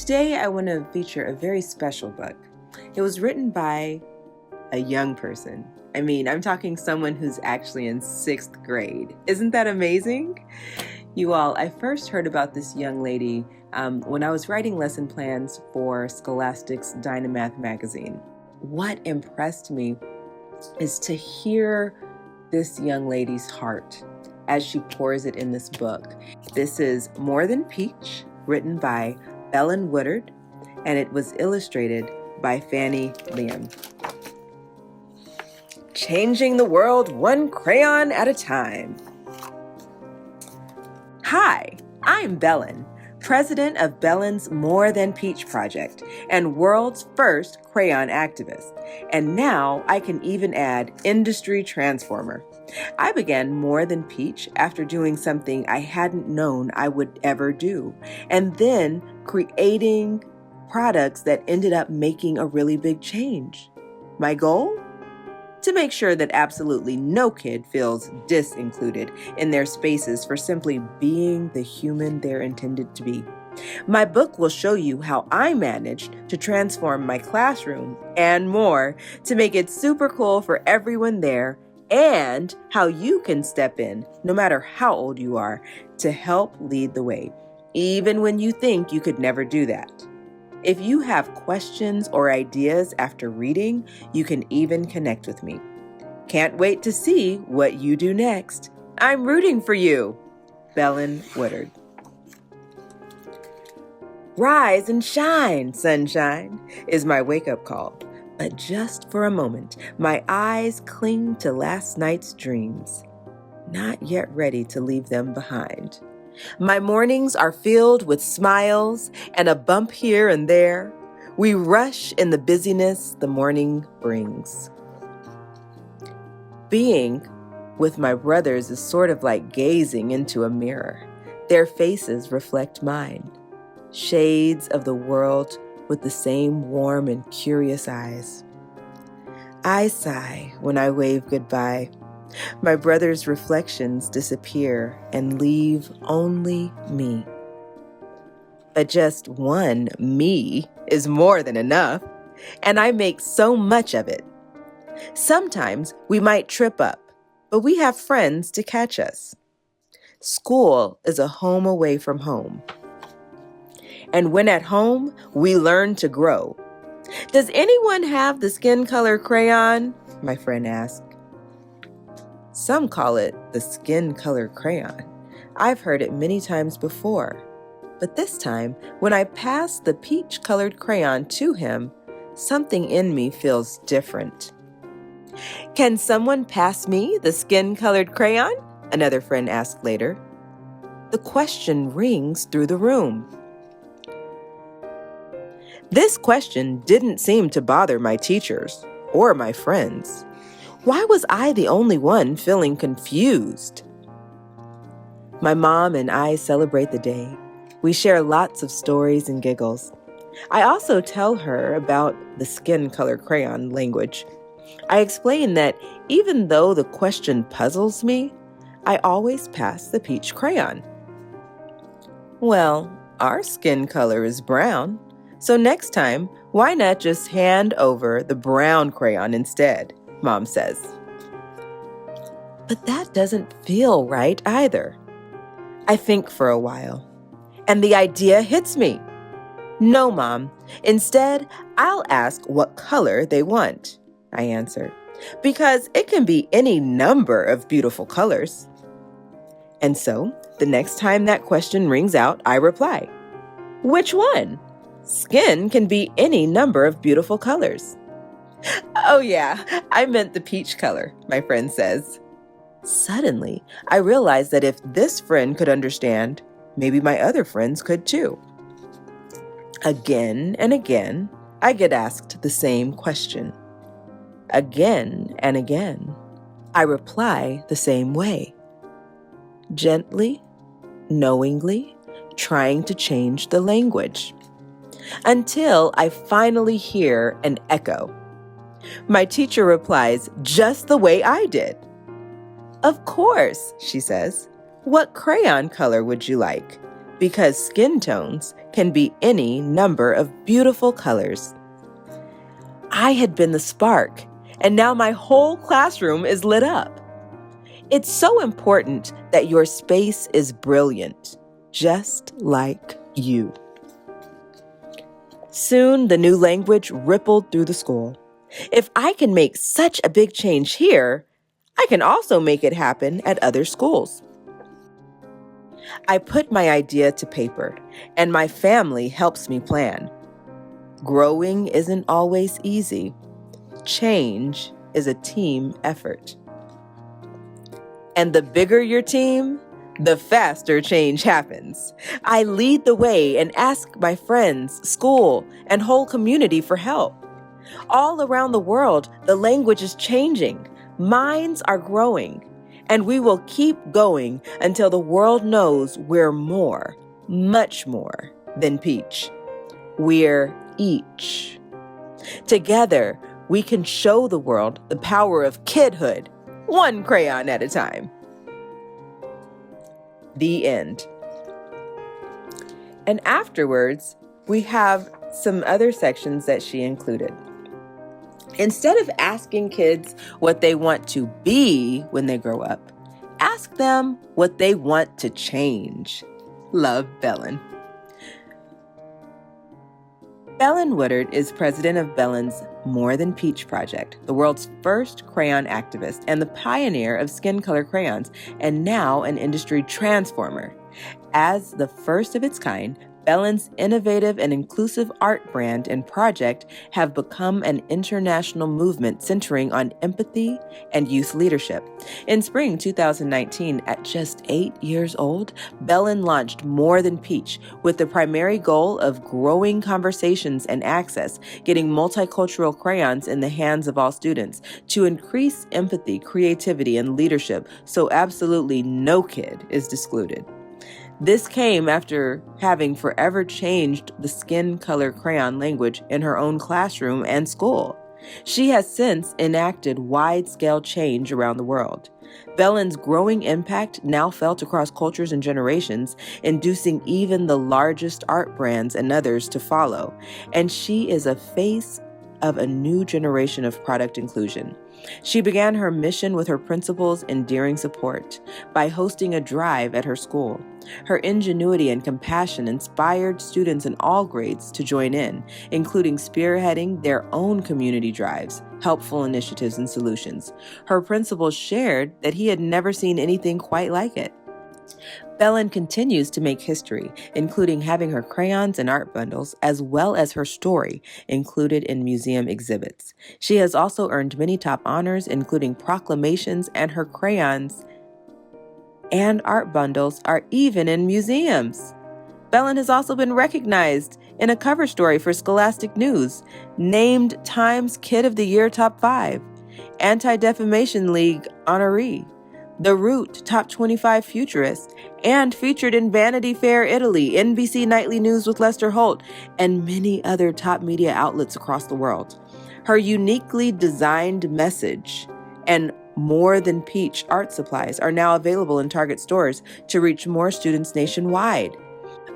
Today, I want to feature a very special book. It was written by a young person. I'm talking someone who's actually in 6th grade. Isn't that amazing? You all, I first heard about this young lady when I was writing lesson plans for Scholastic's Dynamath magazine. What impressed me is to hear this young lady's heart as she pours it in this book. This is More Than Peach, written by Bellen Woodard, and it was illustrated by Fannie, Liem. Changing the world one crayon at a time. Hi, I'm Bellen, president of Bellen's More Than Peach project and world's first crayon activist. And now I can even add industry transformer. I began More Than Peach after doing something I hadn't known I would ever do, and then creating products that ended up making a really big change. My goal? To make sure that absolutely no kid feels disincluded in their spaces for simply being the human they're intended to be. My book will show you how I managed to transform my classroom and more to make it super cool for everyone there, and how you can step in, no matter how old you are, to help lead the way, even when you think you could never do that. If you have questions or ideas after reading, you can even connect with me. Can't wait to see what you do next. I'm rooting for you. Bellen Woodard. Rise and shine, sunshine, is my wake-up call. But just for a moment, my eyes cling to last night's dreams, not yet ready to leave them behind. My mornings are filled with smiles and a bump here and there. We rush in the busyness the morning brings. Being with my brothers is sort of like gazing into a mirror. Their faces reflect mine, shades of the world with the same warm and curious eyes. I sigh when I wave goodbye. My brother's reflections disappear and leave only me. But just one me is more than enough, and I make so much of it. Sometimes we might trip up, but we have friends to catch us. School is a home away from home. And when at home, we learn to grow. Does anyone have the skin color crayon? My friend asked. Some call it the skin color crayon. I've heard it many times before. But this time, when I pass the peach-colored crayon to him, something in me feels different. Can someone pass me the skin-colored crayon? Another friend asked later. The question rings through the room. This question didn't seem to bother my teachers or my friends. Why was I the only one feeling confused? My mom and I celebrate the day. We share lots of stories and giggles. I also tell her about the skin color crayon language. I explain that even though the question puzzles me, I always pass the peach crayon. Well, our skin color is brown. So next time, why not just hand over the brown crayon instead, Mom says. But that doesn't feel right either. I think for a while, and the idea hits me. No, Mom. Instead, I'll ask what color they want, I answer, because it can be any number of beautiful colors. And so, the next time that question rings out, I reply, which one? Skin can be any number of beautiful colors. Oh yeah, I meant the peach color, my friend says. Suddenly, I realize that if this friend could understand, maybe my other friends could too. Again and again, I get asked the same question. Again and again, I reply the same way. Gently, knowingly, trying to change the language. Until I finally hear an echo. My teacher replies just the way I did. Of course, she says. What crayon color would you like? because skin tones can be any number of beautiful colors. I had been the spark, and now my whole classroom is lit up. It's so important that your space is brilliant, just like you. Soon, the new language rippled through the school. If I can make such a big change here, I can also make it happen at other schools. I put my idea to paper, and my family helps me plan. Growing isn't always easy. Change is a team effort. And the bigger your team, the faster change happens. I lead the way and ask my friends, school, and whole community for help. All around the world, the language is changing. Minds are growing. And we will keep going until the world knows we're more, much more than peach. We're each. Together, we can show the world the power of kidhood, one crayon at a time. The end. And afterwards, we have some other sections that she included. Instead of asking kids what they want to be when they grow up, ask them what they want to change. Love, Bellen. Bellen Woodard is president of Bellen's More Than Peach project, the world's first crayon activist and the pioneer of skin color crayons, and now an industry transformer. As the first of its kind, Bellen's innovative and inclusive art brand and project have become an international movement centering on empathy and youth leadership. In spring 2019, at just 8 years old, Bellen launched More Than Peach with the primary goal of growing conversations and access, getting multicultural crayons in the hands of all students to increase empathy, creativity, and leadership so absolutely no kid is excluded. This came after having forever changed the skin color crayon language in her own classroom and school. She has since enacted wide-scale change around the world. Bellen's growing impact now felt across cultures and generations, inducing even the largest art brands and others to follow. And she is a face of a new generation of product inclusion. She began her mission with her principal's endearing support by hosting a drive at her school. Her ingenuity and compassion inspired students in all grades to join in, including spearheading their own community drives, helpful initiatives, and solutions. Her principal shared that he had never seen anything quite like it. Bellen continues to make history, including having her crayons and art bundles, as well as her story, included in museum exhibits. She has also earned many top honors, including proclamations, and her crayons and art bundles are even in museums. Bellen has also been recognized in a cover story for Scholastic News, named Times Kid of the Year Top 5, Anti-Defamation League honoree, The Root Top 25 Futurist, and featured in Vanity Fair Italy, NBC Nightly News with Lester Holt, and many other top media outlets across the world. Her uniquely designed message and More Than Peach art supplies are now available in Target stores to reach more students nationwide.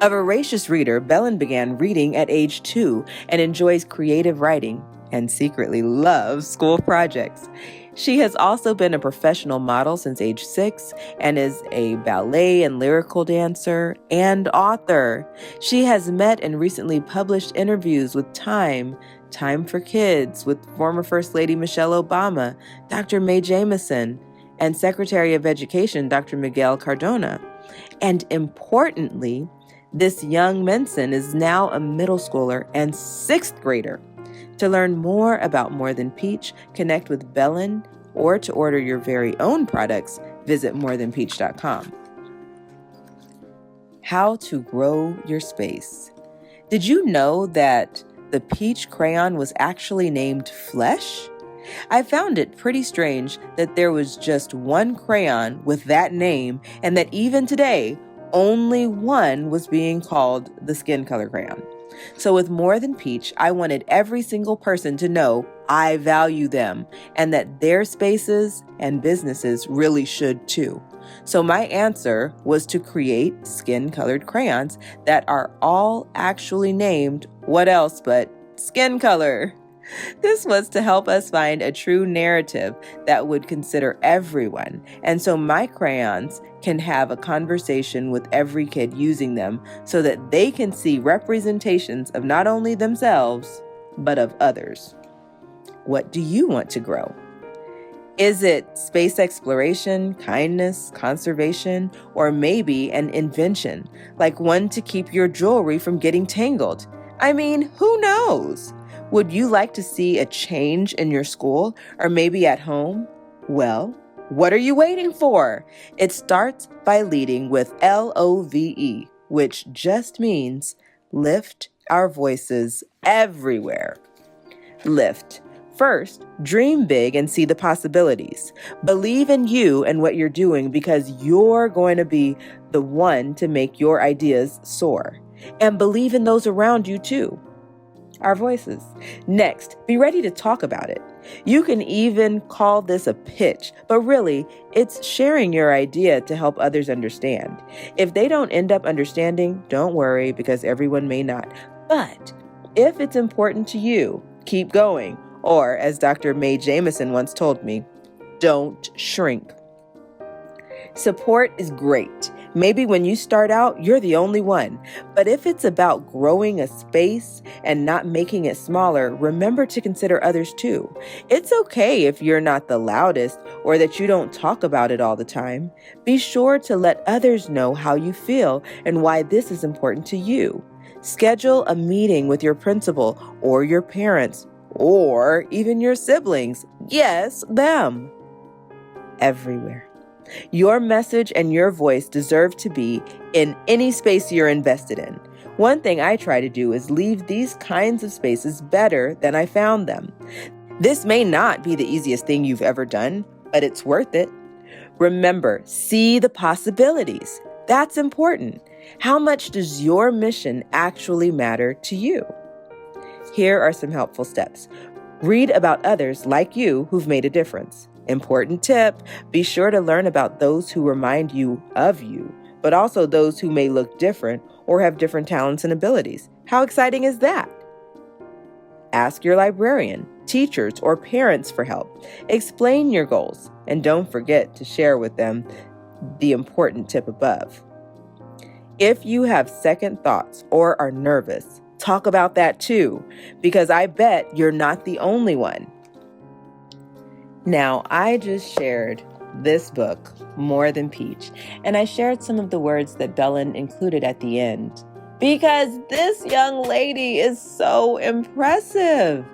A voracious reader, Bellen began reading at age 2 and enjoys creative writing and secretly loves school projects. She has also been a professional model since age 6 and is a ballet and lyrical dancer and author. She has met and recently published interviews with Time for Kids, with former First Lady Michelle Obama, Dr. Mae Jameson, and Secretary of Education, Dr. Miguel Cardona. And importantly, this young Menson is now a middle schooler and 6th grader. To learn more about More Than Peach, connect with Bellen, or to order your very own products, visit morethanpeach.com. How to grow your space. Did you know that the peach crayon was actually named Flesh? I found it pretty strange that there was just one crayon with that name, and that even today, only one was being called the skin color crayon. So with More Than Peach, I wanted every single person to know I value them and that their spaces and businesses really should too. So my answer was to create skin-colored crayons that are all actually named what else but skin color. This was to help us find a true narrative that would consider everyone, and so my crayons can have a conversation with every kid using them so that they can see representations of not only themselves, but of others. What do you want to grow? Is it space exploration, kindness, conservation, or maybe an invention, like one to keep your jewelry from getting tangled? I mean, who knows? Would you like to see a change in your school or maybe at home? Well, what are you waiting for? It starts by leading with LOVE, which just means lift our voices everywhere. Lift. First, dream big and see the possibilities. Believe in you and what you're doing because you're going to be the one to make your ideas soar. And believe in those around you too. Our voices. Next, be ready to talk about it. You can even call this a pitch, but really, it's sharing your idea to help others understand. If they don't end up understanding, don't worry because everyone may not. But if it's important to you, keep going. Or, as Dr. Mae Jameson once told me, don't shrink. Support is great. Maybe when you start out, you're the only one. But if it's about growing a space and not making it smaller, remember to consider others too. It's okay if you're not the loudest or that you don't talk about it all the time. Be sure to let others know how you feel and why this is important to you. Schedule a meeting with your principal or your parents or even your siblings. Yes, them. Everywhere. Your message and your voice deserve to be in any space you're invested in. One thing I try to do is leave these kinds of spaces better than I found them. This may not be the easiest thing you've ever done, but it's worth it. Remember, see the possibilities. That's important. How much does your mission actually matter to you? Here are some helpful steps. Read about others like you who've made a difference. Important tip, be sure to learn about those who remind you of you, but also those who may look different or have different talents and abilities. How exciting is that? Ask your librarian, teachers, or parents for help. Explain your goals, and don't forget to share with them the important tip above. If you have second thoughts or are nervous, talk about that too, because I bet you're not the only one. Now, I just shared this book, More Than Peach, and I shared some of the words that Bellen included at the end because this young lady is so impressive.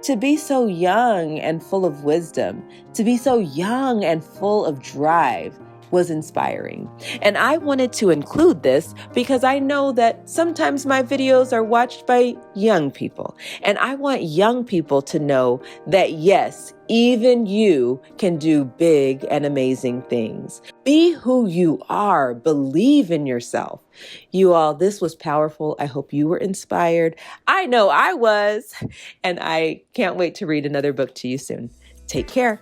To be so young and full of wisdom, to be so young and full of drive was inspiring. And I wanted to include this because I know that sometimes my videos are watched by young people. And I want young people to know that yes, even you can do big and amazing things. Be who you are. Believe in yourself. You all, this was powerful. I hope you were inspired. I know I was. And I can't wait to read another book to you soon. Take care.